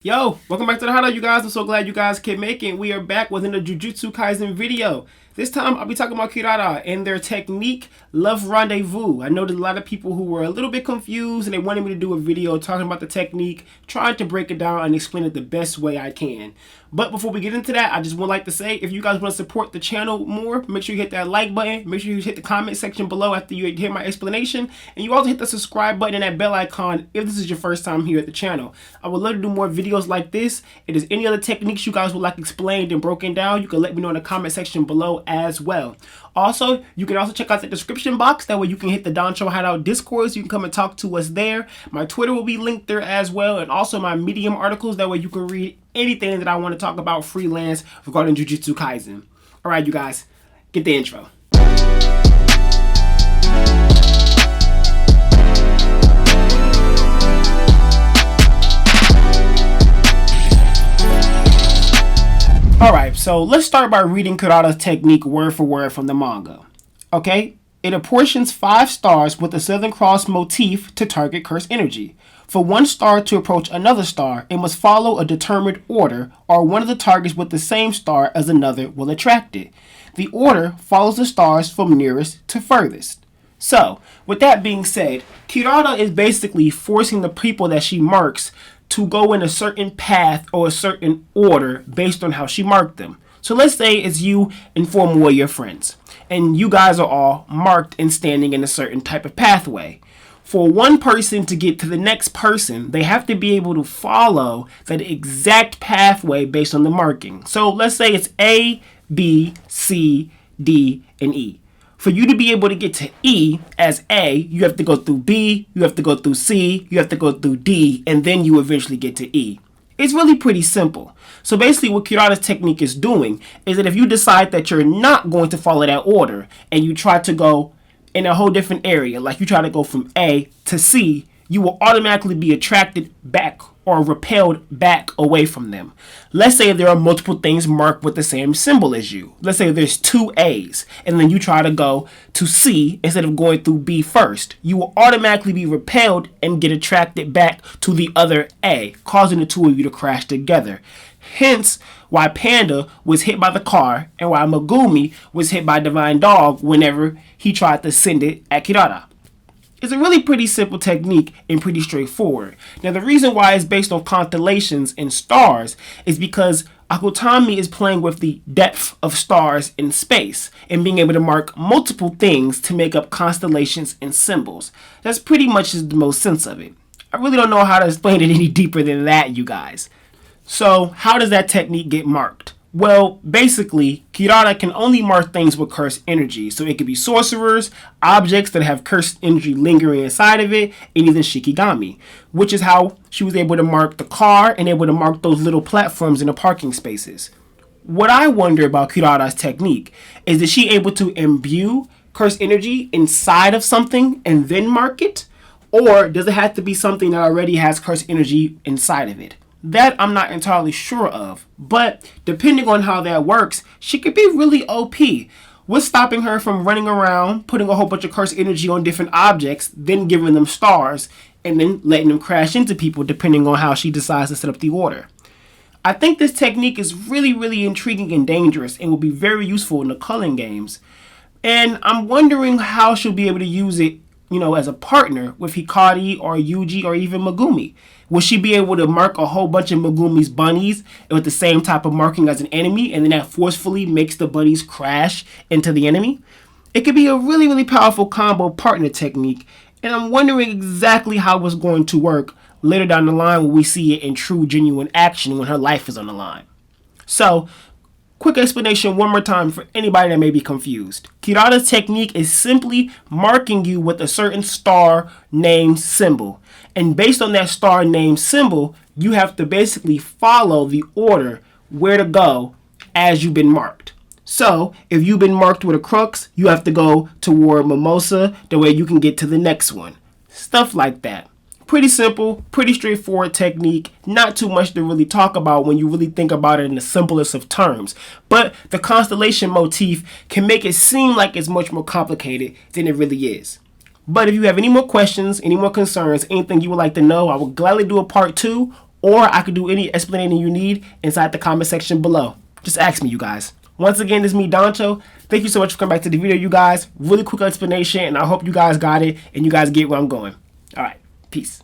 Yo, welcome back to the Hideout, you guys. I'm so glad you guys can make it. We are back with another Jujutsu Kaisen video. This time, I'll be talking about Kirara and their technique, Love Rendezvous. I know there's a lot of people who were a little bit confused and they wanted me to do a video talking about the technique, trying to break it down and explain it the best way I can. But before we get into that, I just would like to say, if you guys want to support the channel more, make sure you hit that like button. Make sure you hit the comment section below after you hear my explanation. And you also hit the subscribe button and that bell icon if this is your first time here at the channel. I would love to do more videos like this. If there's any other techniques you guys would like explained and broken down, you can let me know in the comment section below as well. Also, you can also check out the description box. That way you can hit the Danchou Hideout Discord so you can come and talk to us there. My Twitter will be linked there as well, and also my Medium articles. That way you can read anything that I want to talk about freelance regarding Jujutsu Kaisen. Alright, you guys, get the intro. Alright, so let's start by reading Kirara's technique word for word from the manga. Okay? It apportions 5 stars with the Southern Cross motif to target curse energy. For one star to approach another star, it must follow a determined order, or one of the targets with the same star as another will attract it. The order follows the stars from nearest to furthest. So, with that being said, Kirara is basically forcing the people that she marks to go in a certain path or a certain order based on how she marked them. So let's say it's you and 4 more of your friends, and you guys are all marked and standing in a certain type of pathway. For one person to get to the next person, they have to be able to follow that exact pathway based on the marking. So let's say it's A, B, C, D, and E. For you to be able to get to E as A, you have to go through B, you have to go through C, you have to go through D, and then you eventually get to E. It's really pretty simple. So basically what Kirara's technique is doing is that if you decide that you're not going to follow that order and you try to go in a whole different area, like you try to go from A to C, you will automatically be attracted back or repelled back away from them. Let's say there are multiple things marked with the same symbol as you. Let's say there's 2 A's, and then you try to go to C instead of going through B first. You will automatically be repelled and get attracted back to the other A, causing the two of you to crash together. Hence why Panda was hit by the car and why Megumi was hit by Divine Dog whenever he tried to send it at Kirara. It's a really pretty simple technique and pretty straightforward. Now the reason why it's based on constellations and stars is because Akutami is playing with the depth of stars in space and being able to mark multiple things to make up constellations and symbols. That's pretty much the most sense of it. I really don't know how to explain it any deeper than that, you guys. So how does that technique get marked? Well, basically, Kirara can only mark things with cursed energy. So it could be sorcerers, objects that have cursed energy lingering inside of it, and even Shikigami, which is how she was able to mark the car and able to mark those little platforms in the parking spaces. What I wonder about Kirara's technique is she able to imbue cursed energy inside of something and then mark it? Or does it have to be something that already has cursed energy inside of it? That I'm not entirely sure of, but depending on how that works, she could be really OP. What's stopping her from running around, putting a whole bunch of cursed energy on different objects, then giving them stars, and then letting them crash into people depending on how she decides to set up the order? I think this technique is really intriguing and dangerous and will be very useful in the culling games. And I'm wondering how she'll be able to use it, as a partner with Hikari or Yuji or even Megumi. Will she be able to mark a whole bunch of Megumi's bunnies with the same type of marking as an enemy, and then that forcefully makes the bunnies crash into the enemy? It could be a really powerful combo partner technique, and I'm wondering exactly how it's going to work later down the line when we see it in true, genuine action when her life is on the line. So, quick explanation one more time for anybody that may be confused. Kirara's technique is simply marking you with a certain star name symbol. And based on that star name symbol, you have to basically follow the order where to go as you've been marked. So, if you've been marked with a crux, you have to go toward Mimosa, the way you can get to the next one. Stuff like that. Pretty simple, pretty straightforward technique. Not too much to really talk about when you really think about it in the simplest of terms. But the constellation motif can make it seem like it's much more complicated than it really is. But if you have any more questions, any more concerns, anything you would like to know, I will gladly do a part 2 or I could do any explaining you need inside the comment section below. Just ask me, you guys. Once again, this is me, Danchou. Thank you so much for coming back to the video, you guys. Really quick explanation, and I hope you guys got it and you guys get where I'm going. All right, peace.